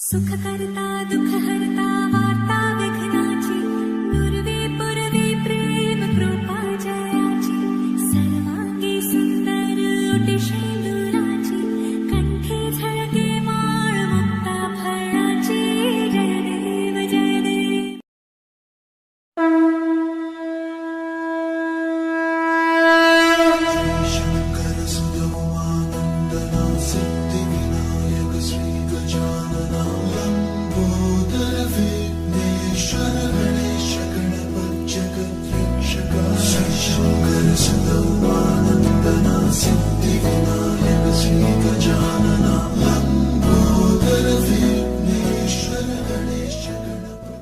सुख करता दुख हरता वार्ता विघ्नाची नुरवी पुरवी प्रेम कृपा जयाची सर्वांगी सुंदर उटिशी दुराची कंठी झळके माळ मुक्ता फळाची जय देव जय देव। शंकर सुगमानंदना सिद्धि विनायक श्री गजानना लंबोदर विघ्नेश्वर गणेश गणपत जगद्रक्षका। शंकर सुगमानंदना सिद्धि विनायक श्री गजानना लंबोदर विघ्नेश्वर गणेश गणपत।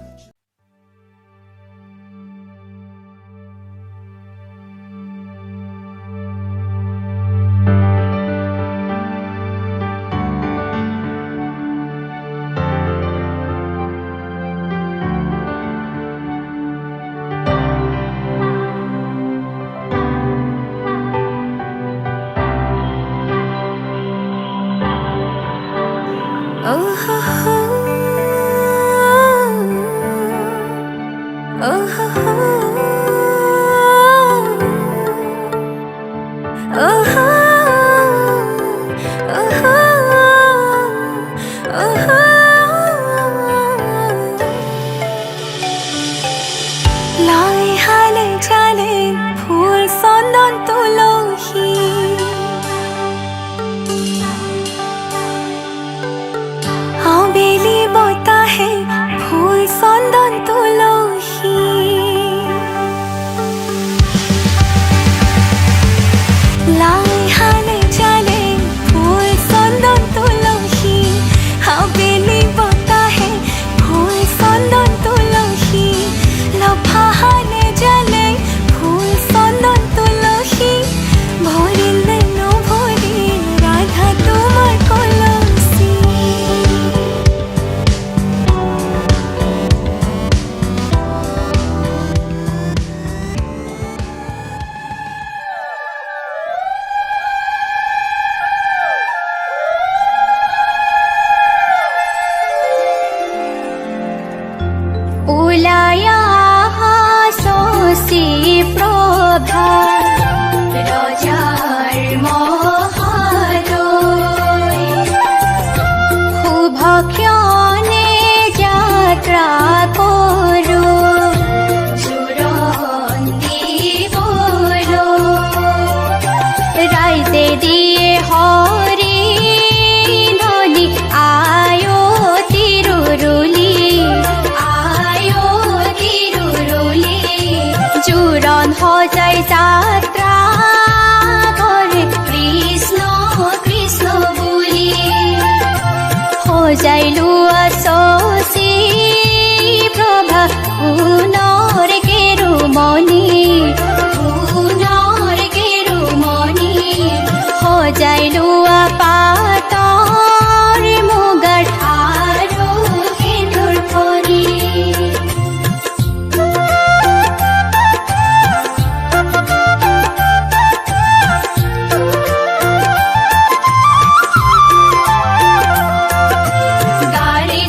লাই হালে চালে ফুল চন্দন তুলসী আবেলি বতাহে ফুল চন্দন তুলসী লাই হালে চালে ফুল চন্দন তুলসী আবেলি বতাহে ফুল চন্দন তুলসী লফাহালে জালে ফুল চন্দন তুলসী ভরিলে নভরি রাধা তোমার কলসী। উলায়া হাসি প্রভা রজার মহালয় শুভক্ষণে যাত্রা করু জুরন্তি বলো রাইজে দিয়ে হরি ধনি আয়ো তিরুরুলি জুরন হজাই যাত্রা করে কৃষ্ণ কৃষ্ণ বলি হজাইলু আসি প্রভা পুনর কেরুমণি পুনর কেরুমণি হজাইলু পাতর মুগার আরো কেন্দুর ফরি। গাড়ি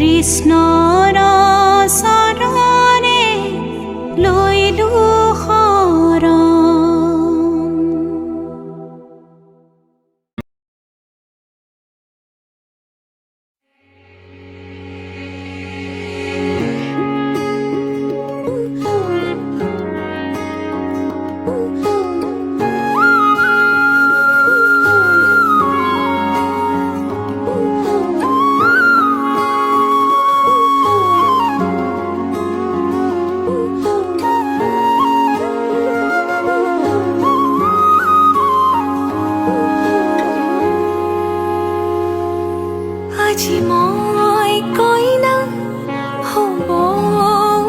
কৃষ্ণৰ চৰণে লৈলো শৰণ। আজি মই কইনা হ'ব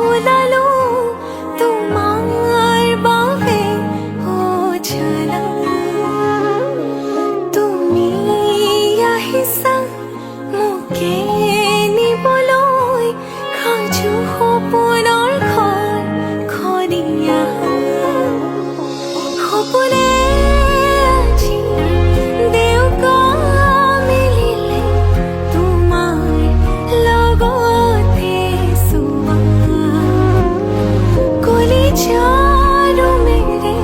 ওলালো তোমাৰ বাবে অজানা। তুমি আহিছা মোকে নিবলৈ সাজু সপোনৰ ঘৰ খনিয়া। সপোনে আজি দেউকা মিলিলে তোমাৰ লগতে চোৱা। কলিজাৰো মেৰে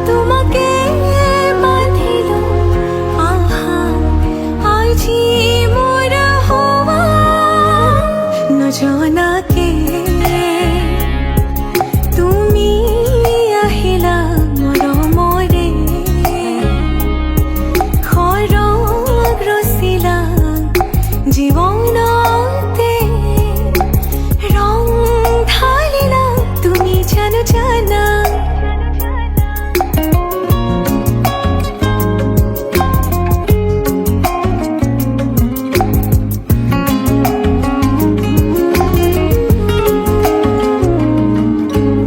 তোমাকে বান্ধিলো আহা আজি মোৰ হোৱা। নজনাকে তুমি আহিলা মৰমৰে খৰগ ৰচিলা জীৱনতে ৰং ঢালিলা তুমি জানো জানা।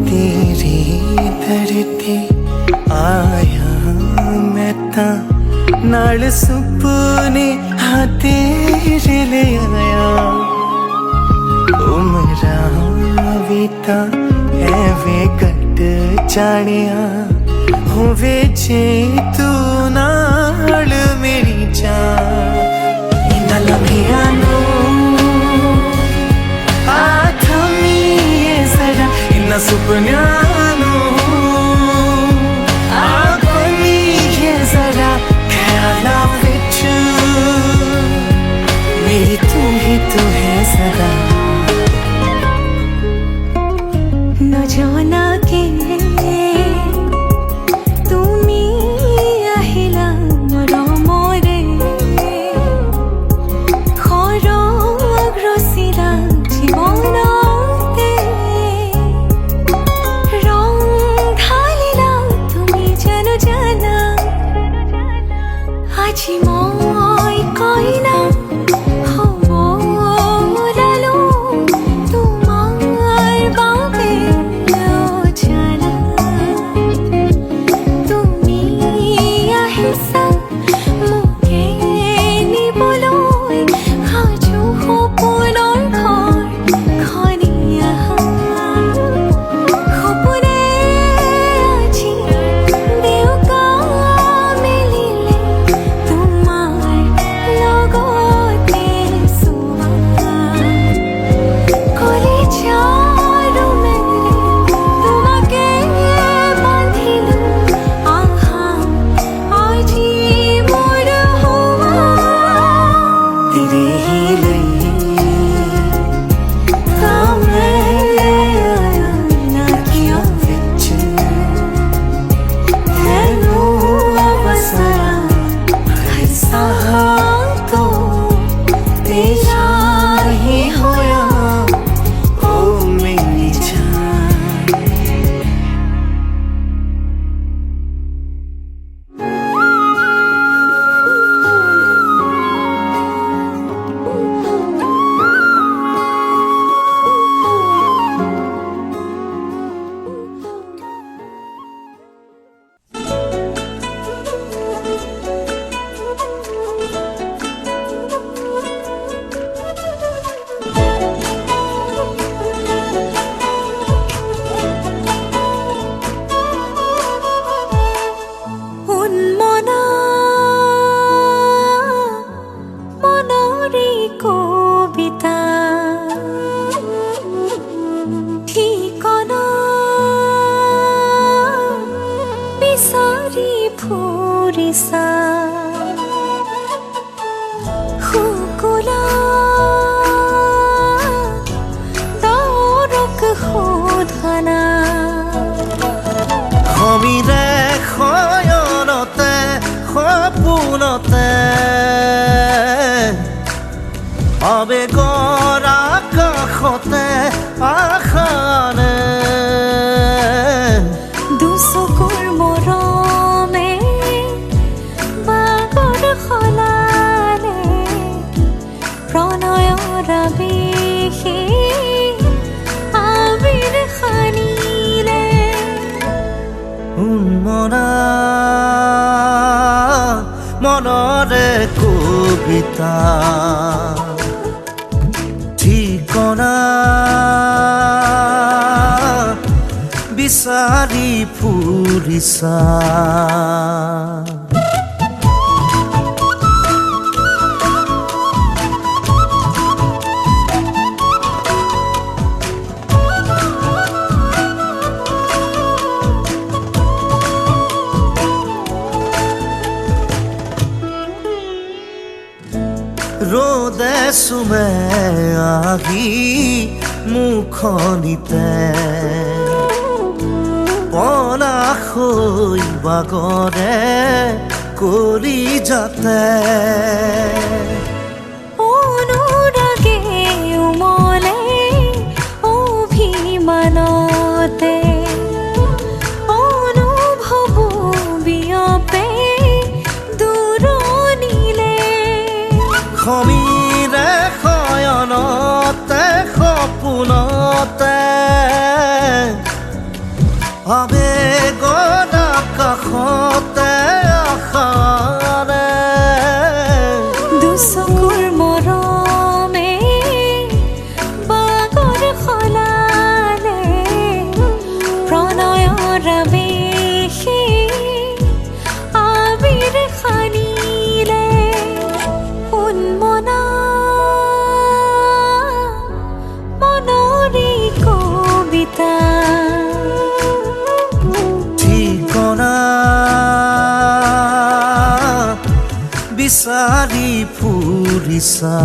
तेरी धरती आया मैं ता नाल सुपने हाँ तेरे ले आया। उमरा भी ता है वे कट जानिया होवे जे तू नाल मेरी जान। इन्ना लम्हिया नू आथमीए जरा इन्ना सुपन्यानो आगोनीए जरा ख्याला विच मेरी तू ही तू है सदा। নজনাকে তুমি আহিলা মৰমৰে ফুৰিছা শুকুলা দৰক শোধনা সমীৰে শয়নতে সপোনতে আবেগৰ আকাশতে আশাৰে দুচকুৰ মৰমে বাগৰ সলালে প্ৰণয়ৰ আবেশে আবিৰ সানিলে উন্মনা মনৰে কবিতা ঠিকনা বিচাৰি ফুৰিছা ৰ'দে চুমে আহি মুখনিতে পলাশৈ বাগৰে কৰি যাতে অনুৰাগে উমলে অভিমানতে অনুভৱ বিয়পে দূৰণিলে সমীৰে শয়নতে সপোনতে আবেগৰ আকাশতে আশাৰে দুচকুৰ মৰমে বাগৰ সলালে প্ৰণয়ৰ আবেশে আবিৰ সানিলে উন্মনা মনৰে কবিতা ঠিকনা বিচাৰি ফুৰিছা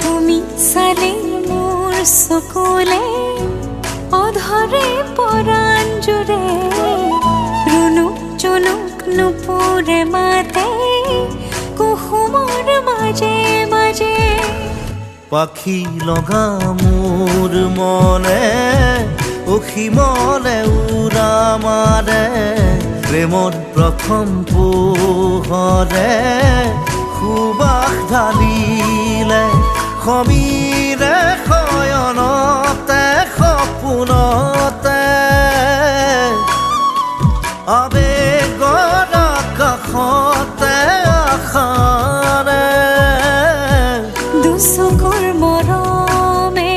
তুমি চালে মোৰ চকুলে অধৰে পৰাঞ্জুৰে ৰুণুক জুনুক নুপুৰে মাতে কুসুমৰ মাজে মাজে পাখি লগা মোৰ মনে অসীমলে উৰা মাৰে প্ৰেমৰ প্ৰথম পোহৰে সুবাস ঢালিলে সমীৰে শয়নতে সপোনতে আবেগৰ আকাশতে আশাৰে দুচকুৰ মৰমে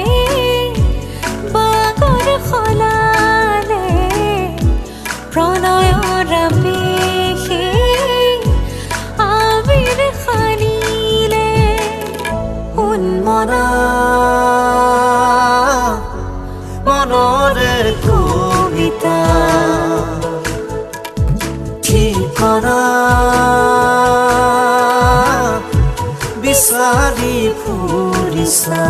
বাগৰ সলালে প্ৰণয়ৰ আবেশে আবিৰ সানিলে উন্মনা মনৰে কবিতা ঠিকনা বিচাৰি ফুৰিছা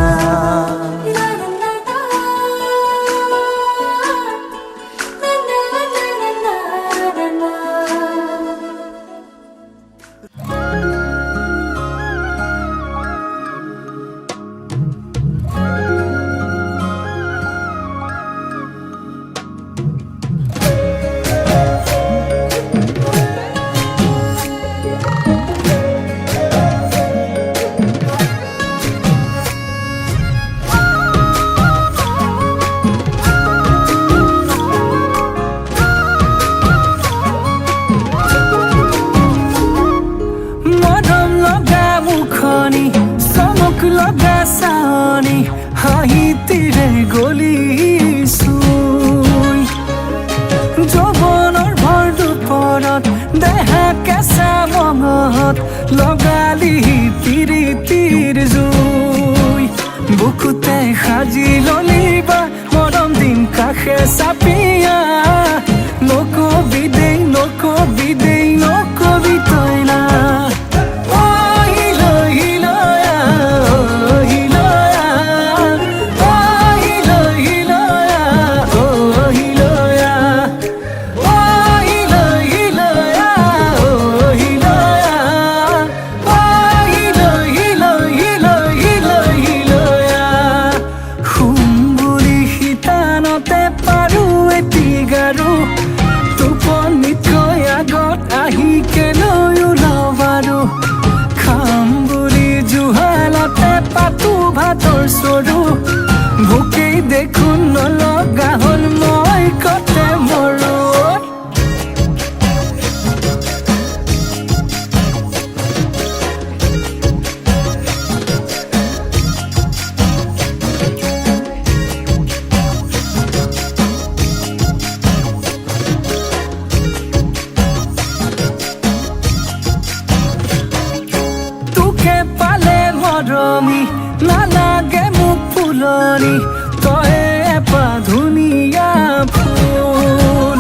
গলিছো যৌৱনৰ কেঁচা মঙত লগালি তিৰিতিৰ জুই বুকুতে সাজি ললিবা মৰম দিম কাষে চাপিয়া নকবি দেই নকবি দেই নকবি তই না টোপনিতকৈ আগত আহি কেলৈ ওলাবাৰো খাম বুলি জুহালতে পাতো ভাতৰ চৰু ভোকেই দেখোন নলগা হ'ল মই কতে মৰো মৰমি নালাগে মোক ফুলনি তই এপাহ ধুনীয়া ফুল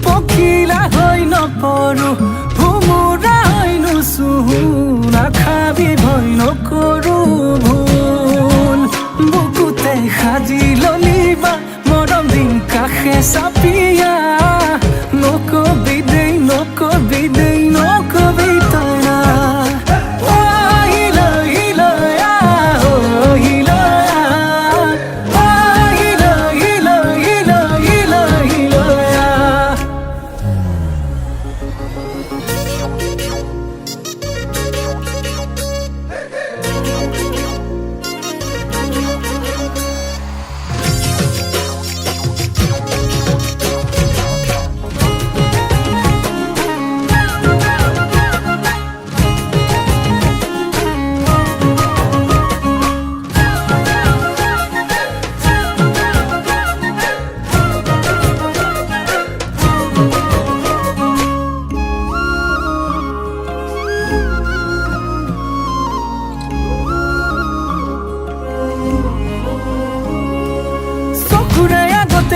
পখিলা হৈ নপৰো ভোমোৰা হৈ নুচুহো নাখাবি ভয় নকৰো ভুল বুকুতে সাজি ললিবা মৰম দিম কাষে চাপিয়া নকবি দেই নকবি দেই নকবি তই না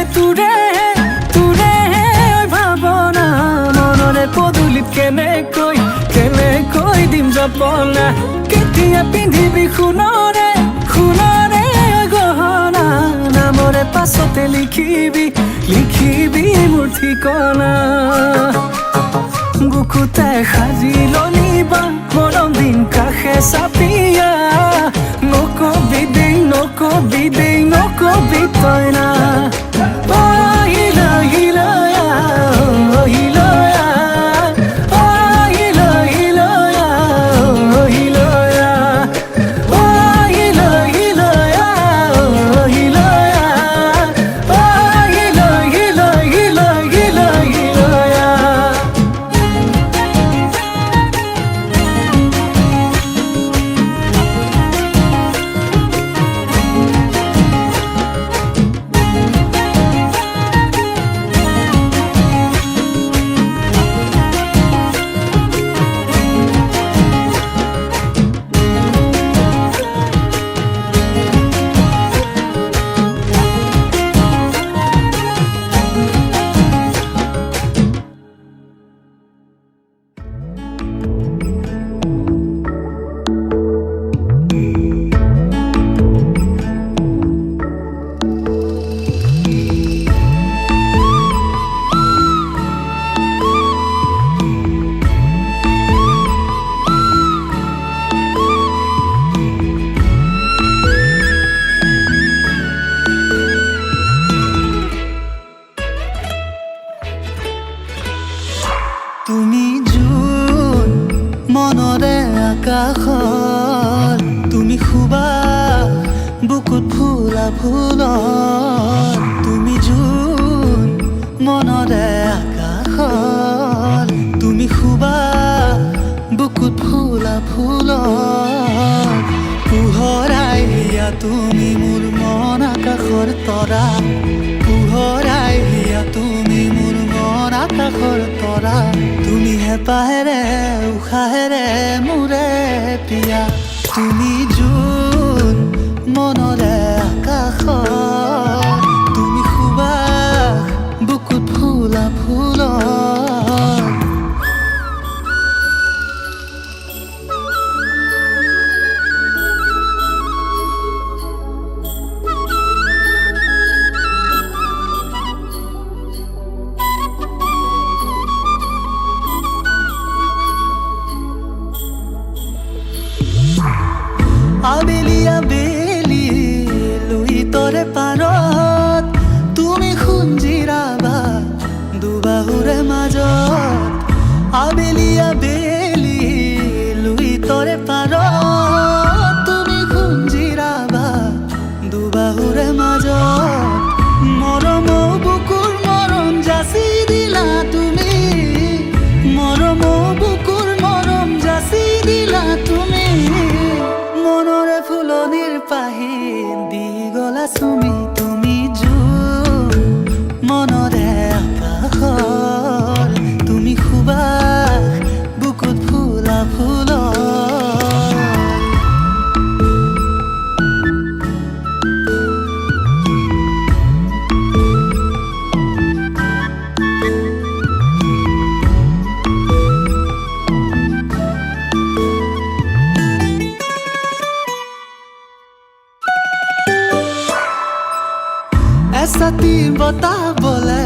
তুৰে তুৰে ভাৱনা মনৰে পদূলিত কেনেকৈ দিম জপনা কেতিয়া পিন্ধিবি সোণৰে সোণৰে গহনা নামৰে পাছতে লিখিবি মোৰ ঠিকনা বুকুতে সাজি ললিবা মৰম দিম কাষে চাপিয়া নকবি দেই নকবি দেই নকবি তই না আকাশত তুমি খুবা বুকুত ফুলা ফুলত তুমি জোন মনৰে আকাশত তুমি খুবা বুকুত ফুলা ফুলত পোহৰাই দিয়া তুমি মোৰ মন আকাশৰ তৰা পোহৰাই দিয়া তুমি মোৰ মন আকাশৰ তৰা তুমি হে উশাহেৰে মোৰে পিয়া তুমি জোন মনৰে আকাশত তুমি সুবাস বুকুত ফুলা ফুলৰ আবেলি আবেলি লুই তৰে পাৰত তুমি খুঞ্জিৰাবা দুবাহুৰে মাজত আবেলি আবেলি লুই তৰে পাৰত তুমি খুঞ্জিৰাবা দুবাহুৰে মাজত মৰম বুকুৰ মৰম যাচি দিলা তুমি মৰম বুকুৰ মৰম যাচি দিলা তুমি মনৰে ফুলনিৰ পাহিন দি গলা চুমি তুমি জোন মনৰে আকাশৰ তুমি সুবাস বুকুত ফুলা ফুলৰ এছাতি বতাহ বলে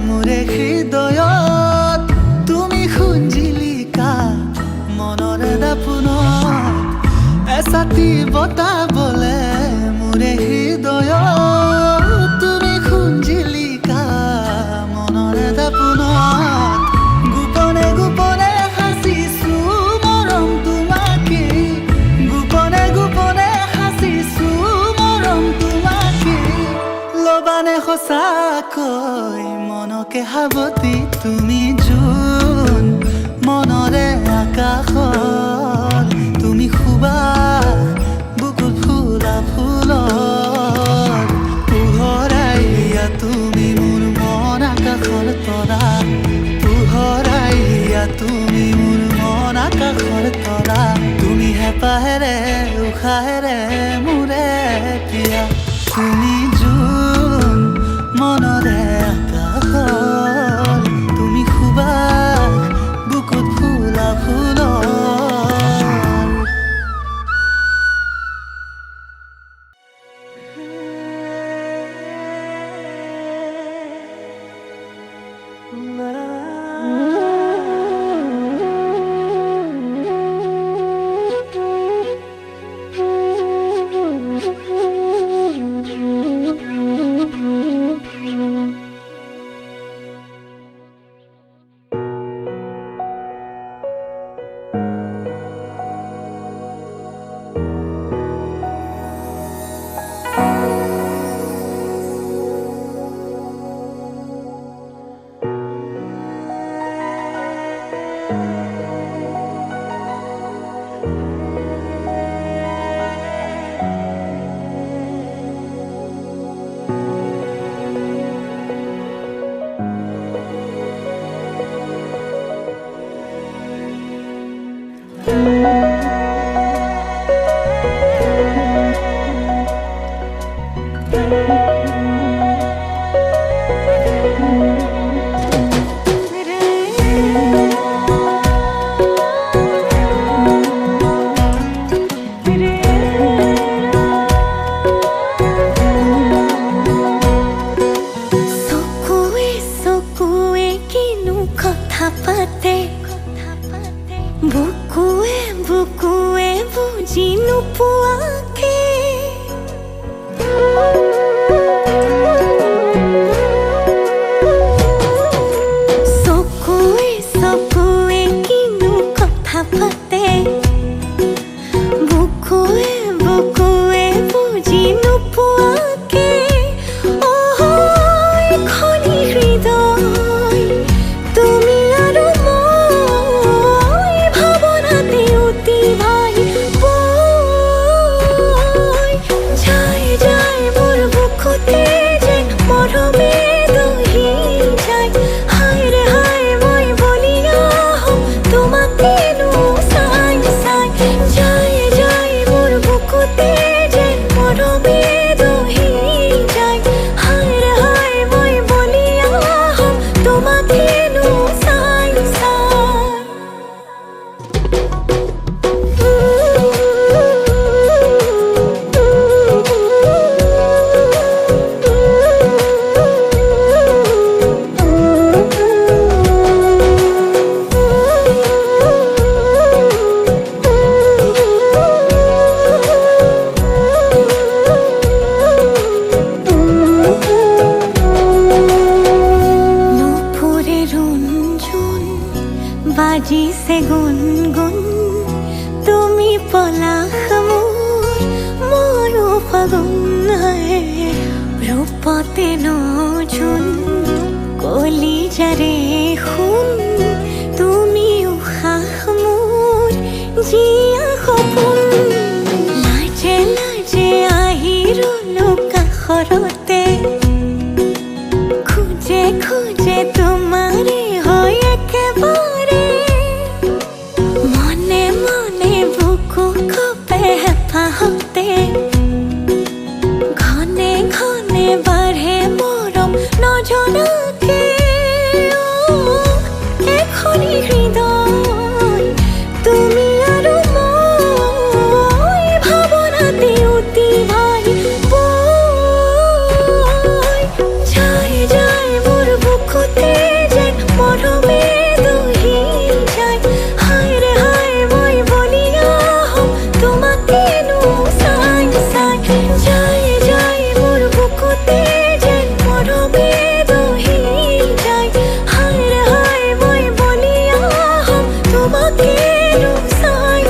মোৰে হৃদয়ত তুমি খুঞ্জিলিকা মনৰে দাপোনত এছাতি বতাহ বলে মোৰে হৃদয়ত তুমি খুঞ্জিলিকা মনৰে দাপোনত গোপনে গোপনে সাঁচিছো মৰম তোমাকে গোপনে গোপনে সাঁচিছো মৰম তোমাকে লবানে সঁচাকৈ মনকে সাৱতি তুমি জোন মনৰে আকাশত তুমি সুবাস বুকুত ফুলা ফুলৰ পোহৰাইয়া তুমি মোৰ মন আকাশৰ তৰা পোহৰাইয়া তুমি মোৰ মন আকাশৰ তৰা তুমি হেঁপাহেৰে উশাহেৰে মোৰে পিয়া তুমি জোন মনৰে আকাশৰ তুমি সুবাস বুকুত ফুলা ফুলৰ বুকুৱে বুজি নোপোৱাকে ফাগুন ৰূপতে নচুন কলিজাৰে শুন তুমি উশাহ মোৰ জীয়া সপোন লাজে লাজে আহি ৰলো কাষৰতে খুজে খুজে তোমাৰে হয় একেবাৰে মনে মনে বুকু কপে হেঁপাহতে ঘনে ঘনে বাঢ়ে মৰম নজনাকে এখনি হৃদয় তুমি আৰু মই ভাৱনাতে উতি ভাই বৈ যায় যায় মোৰ বুকুতে যেন মৰমে দহি যায় হায় ৰে হায় মই বলিয়া হম তোমাকেনো চাই চাই যায় যায় মোৰ বুকুতে যেন মৰমে দহি যায় হায় ৰে হায় মই বলিয়া হম তোমাকেনো চাই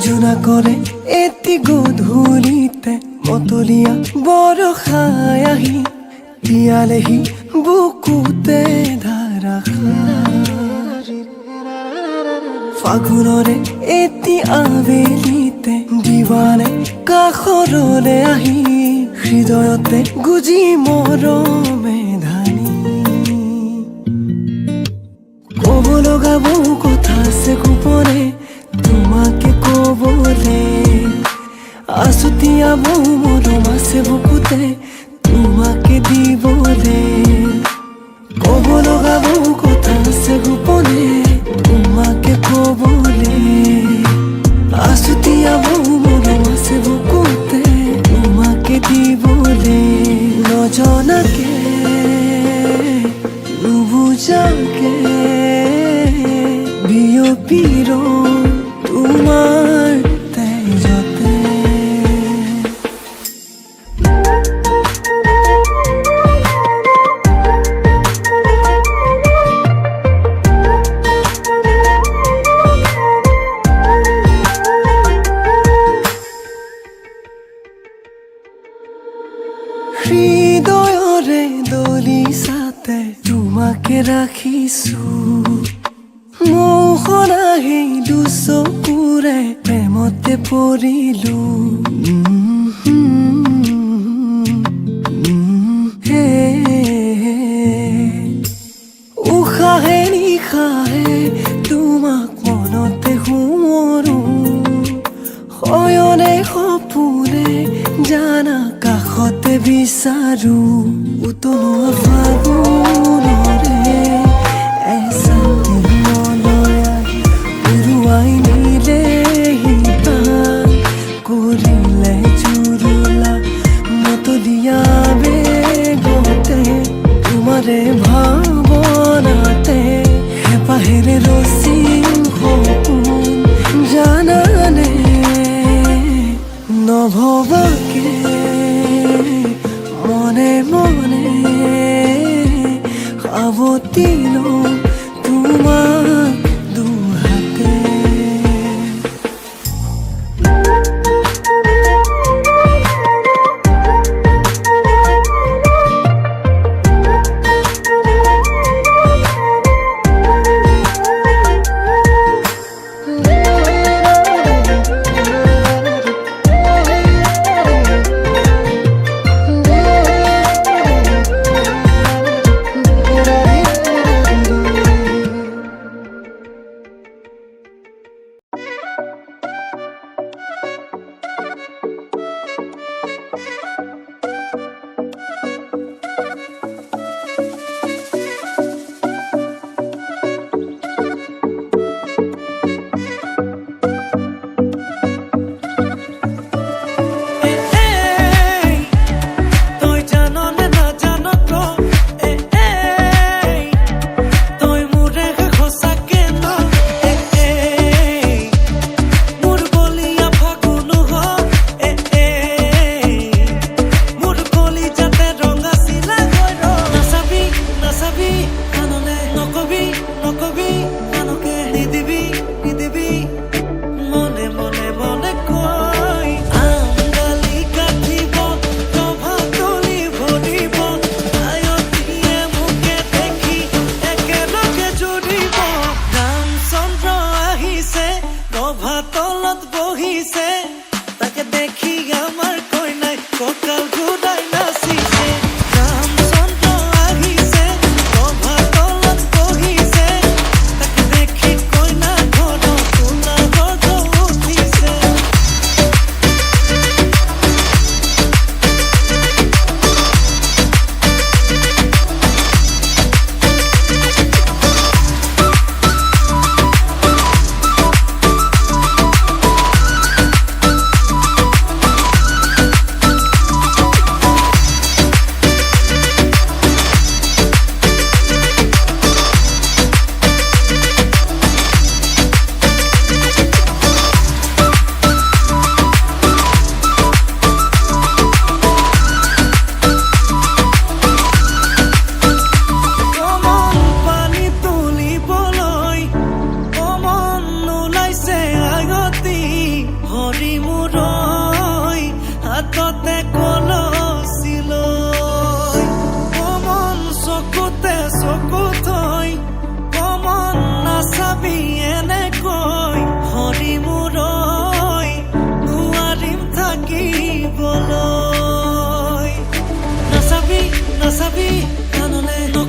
জোনা কৰে এটি গধূলিতে মতলীয়া বৰষাই আহি তিয়ালেহি বুকুতে ধাৰাসাৰ ফাগুনৰে এটি আবেলিতে দিৱানে কাষৰলে আহি হৃদয়তে গুজি মৰমে ধানি ক'ব লগা বহু কথা আছে গোপনে তোমাকে কবলে আছুতীয়া বহু মৰম আছে বুকুতে তোমাকে দিবলে ক'ব লগা বহু কথা আছে গোপনে তোমাকে কবলে আছুতীয়া বহু মৰম আছে বুকুতে তোমাকে দিবলে নজনাকে নুবুজাকে বিয়পিৰ তোমাৰ তেজতে হৃদয়ৰে দলিছাতে তোমাকে ৰাখিছো মোহনা সেই দুচকুৰে প্ৰেমতে পৰিলো উশাহে নিশাহে তোমাক মনতে সোঁৱৰো শয়নে সপোনে জানা কাষতে বিচাৰো উতলোৱা ফাগুনৰে এচাটি উৰুৱাই নিলেহি প্ৰাণ কৰিলে জুৰুলা মতলীয়া বেগতে তোমাৰে ভাৱনাতে হেঁপাহেৰে ৰচিম সপোন জানানে নভবাকে মনে মনে সাৱটি লওঁ তোমাক দুহাতে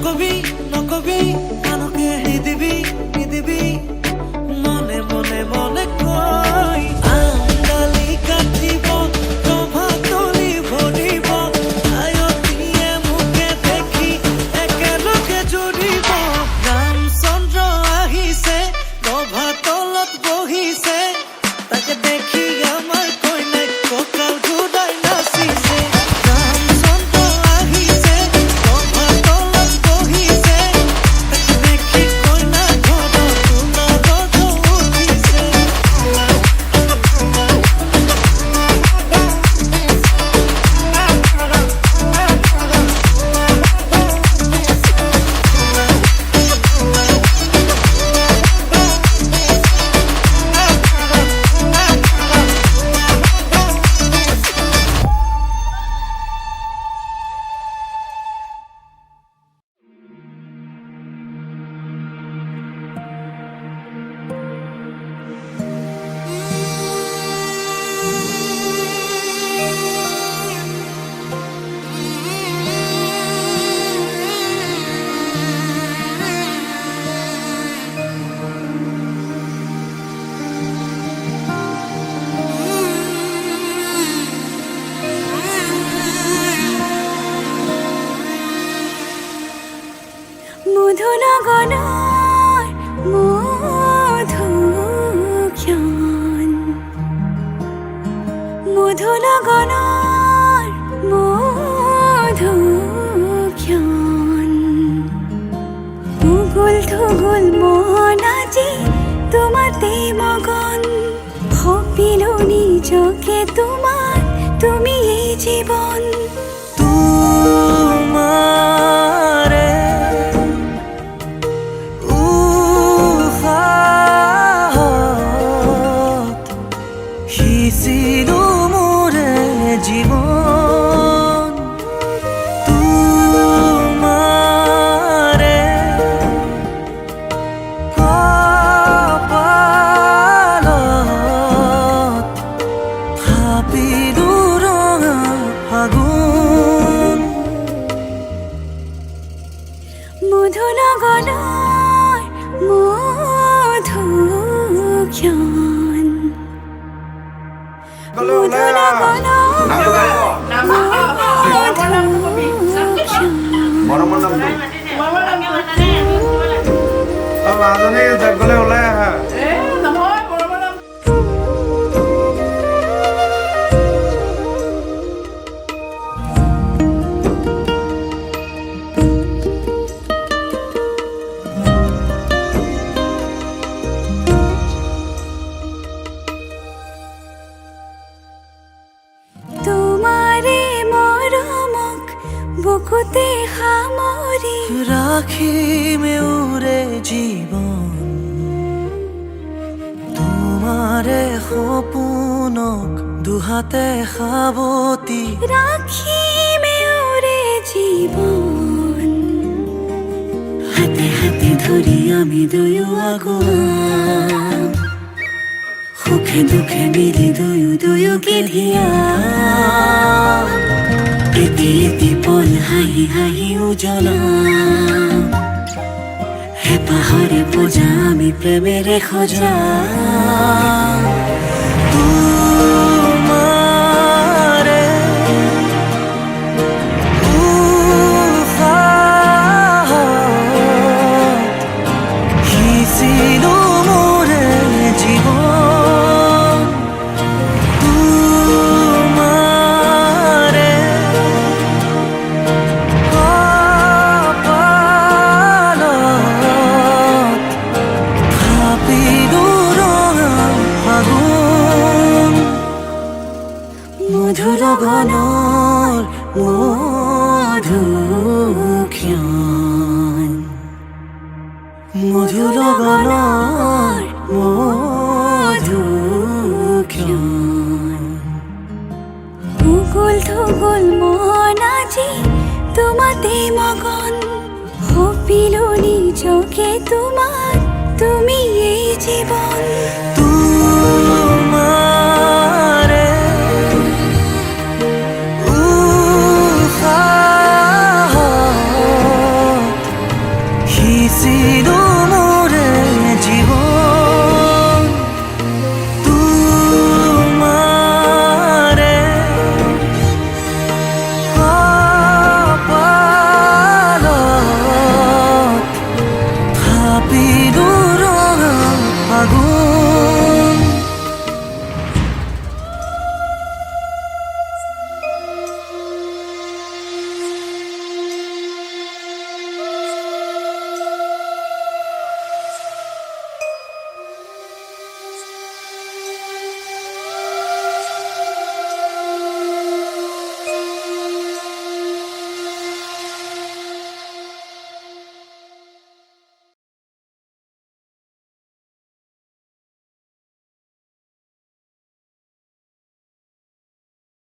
নকবি নকবি আনকে নিদিবি নিদিবি মনে মনে মনে কই আঙালি কাটিব প্ৰভাতলি ভৰিব আয়তিয়ে মুখে দেখি একেলগে জুৰিব ৰামচন্দ্ৰ আহিছে প্ৰভাতলত বহিছে তাকে দেখি আমাৰ কইনাই কঁকাল ঘূৰাই নাচিছে ৰামচন্দ্ৰ আহিছে প্ৰভাতলত বহিছে তাকে দেখি কইনা ঘৰত সোণাৰত উঠিছে মধুনগনৰ মধুক্ষণ মধুনগনৰ মধুক্ষণ উগুল থুগুল মন আজি তোমাতে মগন সপিলো নিজকে তোমাৰ তুমি এই জীৱন তোমাৰে উশাহত সিঁচিলো মোৰে জীৱন তোমাৰে কপালত থাপিলো ৰঙা ফাগুন মধুনগনৰ মধুক্ষণ মধুনগনৰ মধুক্ষণ মাজনী গলে ওলাই আহা তোমাৰে মৰমক বুকুতে সামৰি ৰাখিমে উৰে জীৱন তোমাৰে সপোনক দুহাতে সাৱতি ৰাখিমে উৰে জীৱন হাতে হাতে ধৰি আমি দুয়ো আগুৱাম সুখে দুখে মিলি দুয়ো দুয়োকে ধিয়া এটি এটি পল হাঁহি হাঁহি উজ্বলাম হেঁপাহৰে পূজা আমি প্ৰেমেৰে সজাম তোমাৰে উশাহত সিঁচিলো মোৰে জীৱন তোমাৰে কপালত থাপিলো ৰঙা ফাগুন মধুনগনৰ মধুক্ষণ মধুনগনৰ মধুক্ষণ উগুল থুগুল মন আজি তোমাতে মগন সপিলো নিজকে তোমাৰ তুমি এই জীৱন তোমাৰে উশাহত বেছি